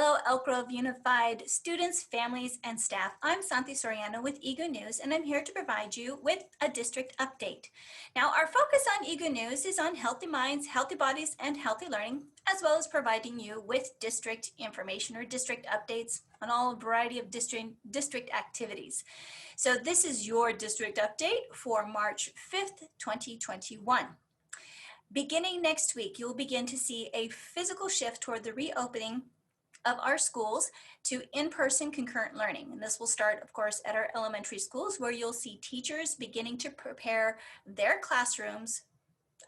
Hello, Elk Grove Unified students, families, and staff. I'm Santi Soriano with EGU News, and I'm here to provide you with a district update. Now, our focus on EGU News is on healthy minds, healthy bodies, and healthy learning, as well as providing you with district information or district updates on all variety of district activities. So this is your district update for March 5th, 2021. Beginning next week, you'll begin to see a physical shift toward the reopening of our schools to in-person concurrent learning. And this will start, of course, at our elementary schools, where you'll see teachers beginning to prepare their classrooms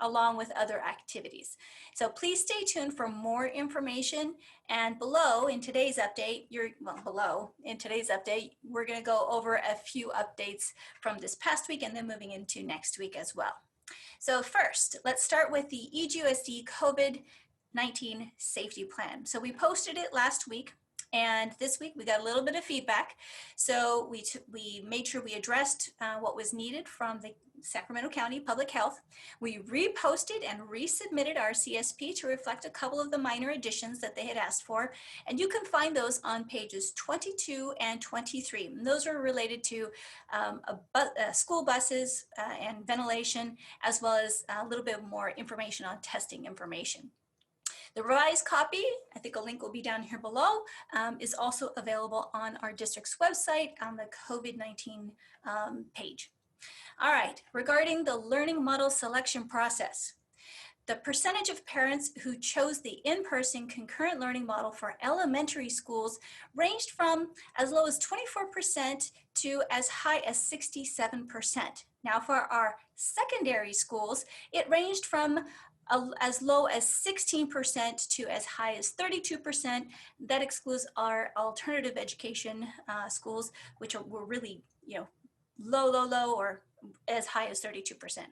along with other activities. So please stay tuned for more information. And below in today's update, we're going to go over a few updates from this past week and then moving into next week as well. So first, let's start with the EGUSD COVID-19 safety plan. So we posted it last week, and this week we got a little bit of feedback. So we made sure we addressed what was needed from the Sacramento County Public Health. We reposted and resubmitted our CSP to reflect a couple of the minor additions that they had asked for, and you can find those on pages 22 and 23. And those are related to school buses and ventilation, as well as a little bit more information on testing information. The revised copy, I think a link will be down here below, is also available on our district's website on the COVID-19 page. All right, regarding the learning model selection process, the percentage of parents who chose the in-person concurrent learning model for elementary schools ranged from as low as 24% to as high as 67%. Now for our secondary schools, it ranged from as low as 16% to as high as 32%. That excludes our alternative education schools, which were really, low, or as high as 32%.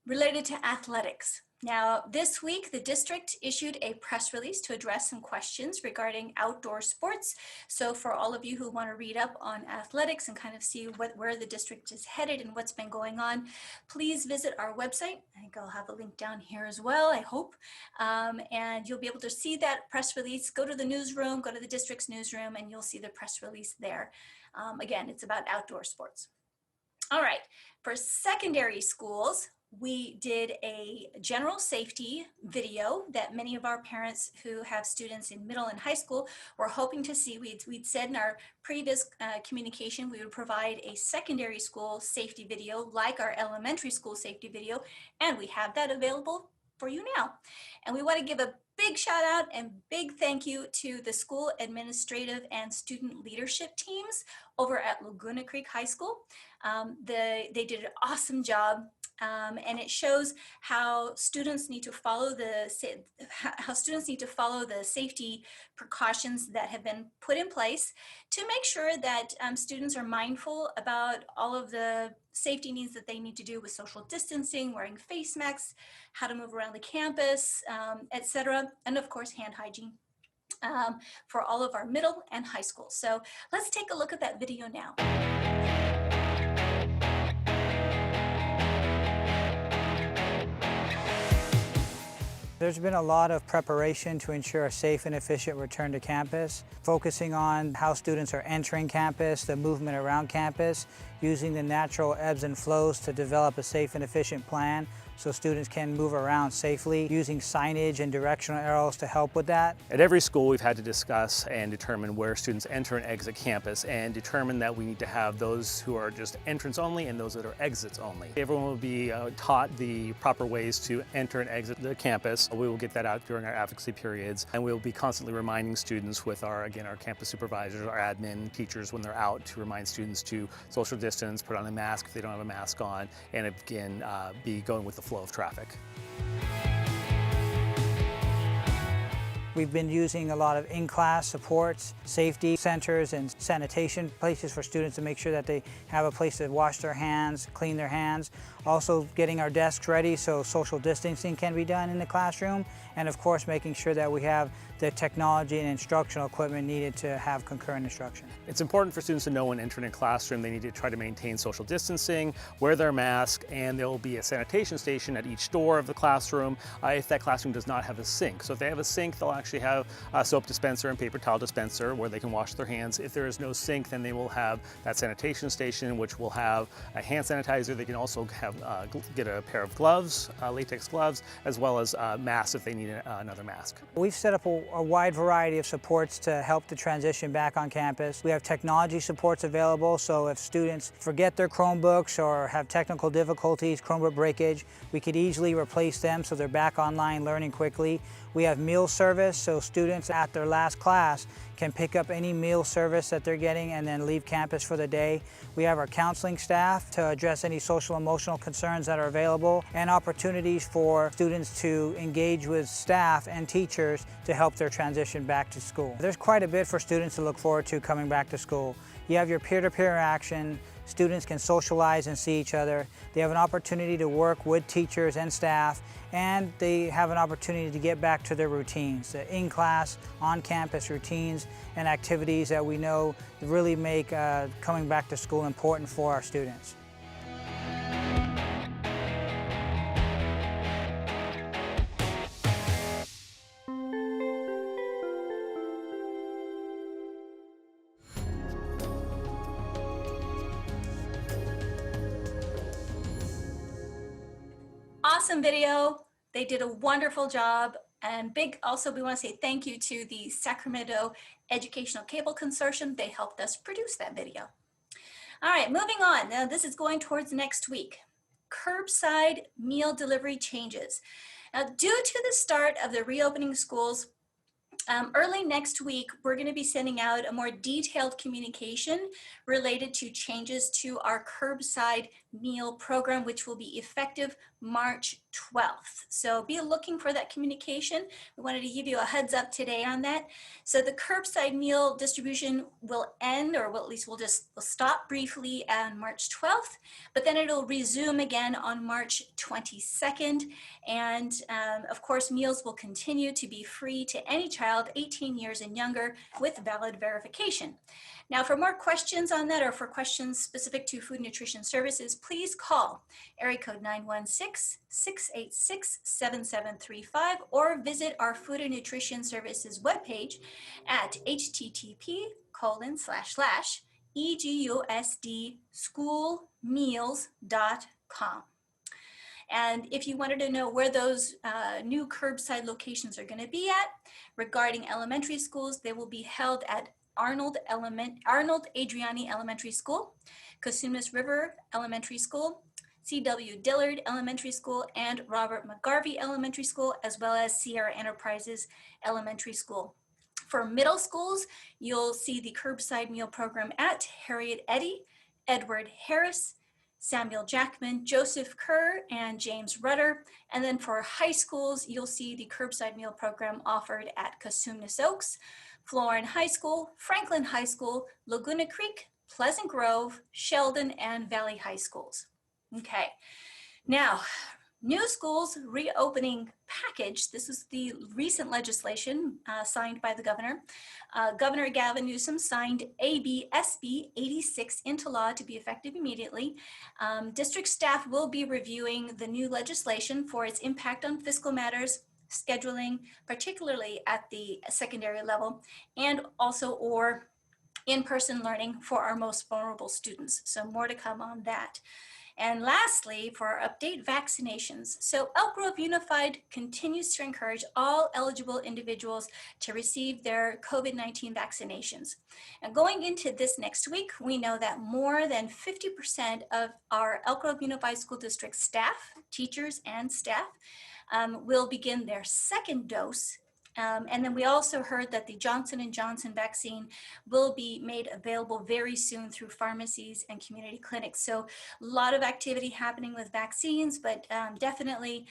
Related to athletics. Now, this week, the district issued a press release to address some questions regarding outdoor sports. So for all of you who want to read up on athletics and kind of see where the district is headed and what's been going on, please visit our website. I think I'll have a link down here as well, I hope. And you'll be able to see that press release. Go to the newsroom, go to the district's newsroom, and you'll see the press release there. Again, it's about outdoor sports. All right, for secondary schools, we did a general safety video that many of our parents who have students in middle and high school were hoping to see. We'd said in our previous communication we would provide a secondary school safety video like our elementary school safety video, and we have that available for you now. And we want to give a big shout out and big thank you to the school administrative and student leadership teams over at Laguna Creek High School. They did an awesome job. And it shows how students need to follow the safety precautions that have been put in place to make sure that students are mindful about all of the safety needs that they need to do with social distancing, wearing face masks, how to move around the campus, etc., and of course hand hygiene for all of our middle and high schools. So let's take a look at that video now. There's been a lot of preparation to ensure a safe and efficient return to campus, focusing on how students are entering campus, the movement around campus, using the natural ebbs and flows to develop a safe and efficient plan so students can move around safely, using signage and directional arrows to help with that. At every school, we've had to discuss and determine where students enter and exit campus, and determine that we need to have those who are just entrance only and those that are exits only. Everyone will be taught the proper ways to enter and exit the campus. We will get that out during our advocacy periods, and we'll be constantly reminding students with our campus supervisors, our admin, teachers when they're out, to remind students to social distance, put on a mask if they don't have a mask on, and again, be going with the flow of traffic. We've been using a lot of in-class supports, safety centers, and sanitation places for students to make sure that they have a place to wash their hands, clean their hands. Also getting our desks ready so social distancing can be done in the classroom. And of course, making sure that we have the technology and instructional equipment needed to have concurrent instruction. It's important for students to know when entering a classroom they need to try to maintain social distancing, wear their mask, and there will be a sanitation station at each door of the classroom if that classroom does not have a sink. So if they have a sink, they'll actually have a soap dispenser and paper towel dispenser where they can wash their hands. If there is no sink, then they will have that sanitation station, which will have a hand sanitizer. They can also have get a pair of gloves, latex gloves, as well as masks if they need another mask. We've set up a wide variety of supports to help the transition back on campus. We have technology supports available, so if students forget their Chromebooks or have technical difficulties, Chromebook breakage, we could easily replace them so they're back online learning quickly. We have meal service, so students at their last class can pick up any meal service that they're getting and then leave campus for the day. We have our counseling staff to address any social emotional concerns that are available, and opportunities for students to engage with staff and teachers to help their transition back to school. There's quite a bit for students to look forward to coming back to school. You have your peer-to-peer interaction. Students can socialize and see each other. They have an opportunity to work with teachers and staff, and they have an opportunity to get back to their routines, the in-class, on-campus routines and activities that we know really make coming back to school important for our students. Awesome video. They did a wonderful job. And we want to say thank you to the Sacramento Educational Cable Consortium. They helped us produce that video. All right, moving on. Now this is going towards next week. Curbside meal delivery changes. Now, due to the start of the reopening schools, early next week, we're going to be sending out a more detailed communication related to changes to our curbside meal program, which will be effective March 12th. So be looking for that communication. We wanted to give you a heads up today on that. So the curbside meal distribution will end, or at least we'll stop briefly on March 12th, but then it'll resume again on March 22nd. And of course, meals will continue to be free to any child 18 years and younger with valid verification. Now, for more questions on that, or for questions specific to food nutrition services, please call area code 916-686-7735 or visit our Food and Nutrition Services webpage at http://egusdschoolmeals.com. And if you wanted to know where those new curbside locations are going to be at, regarding elementary schools, they will be held at Arnold Adriani Elementary School, Cosumnes River Elementary School, C.W. Dillard Elementary School, and Robert McGarvey Elementary School, as well as Sierra Enterprises Elementary School. For middle schools, you'll see the curbside meal program at Harriet Eddy, Edward Harris, Samuel Jackman, Joseph Kerr, and James Rudder. And then for high schools, you'll see the curbside meal program offered at Cosumnes Oaks, Florin High School, Franklin High School, Laguna Creek, Pleasant Grove, Sheldon, and Valley High Schools. Okay, now, new schools reopening package. This is the recent legislation signed by the governor. Governor Gavin Newsom signed AB SB 86 into law to be effective immediately. District staff will be reviewing the new legislation for its impact on fiscal matters, scheduling, particularly at the secondary level, and also or in-person learning for our most vulnerable students. So more to come on that. And lastly, for our update, vaccinations. So Elk Grove Unified continues to encourage all eligible individuals to receive their COVID-19 vaccinations. And going into this next week, we know that more than 50% of our Elk Grove Unified School District staff, teachers and staff, will begin their second dose. And then we also heard that the Johnson & Johnson vaccine will be made available very soon through pharmacies and community clinics. So a lot of activity happening with vaccines, but definitely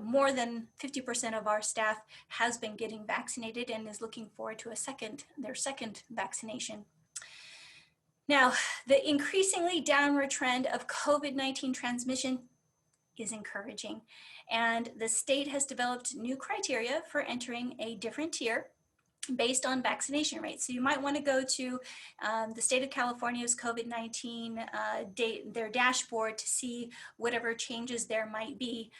more than 50% of our staff has been getting vaccinated and is looking forward to their second vaccination. Now, the increasingly downward trend of COVID-19 transmission is encouraging. And the state has developed new criteria for entering a different tier based on vaccination rates. So you might want to go to the state of California's COVID-19 their dashboard to see whatever changes there might be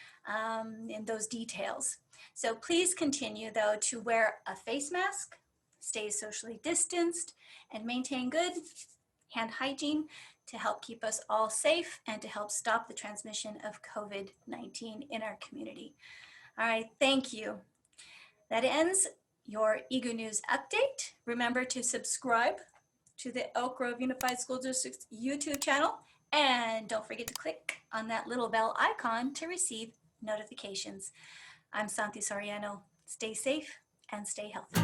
in those details. So please continue though to wear a face mask, stay socially distanced, and maintain good hand hygiene to help keep us all safe and to help stop the transmission of COVID-19 in our community. All right, thank you. That ends your EGU News update. Remember to subscribe to the Elk Grove Unified School District's YouTube channel, and don't forget to click on that little bell icon to receive notifications. I'm Santi Soriano. Stay safe and stay healthy.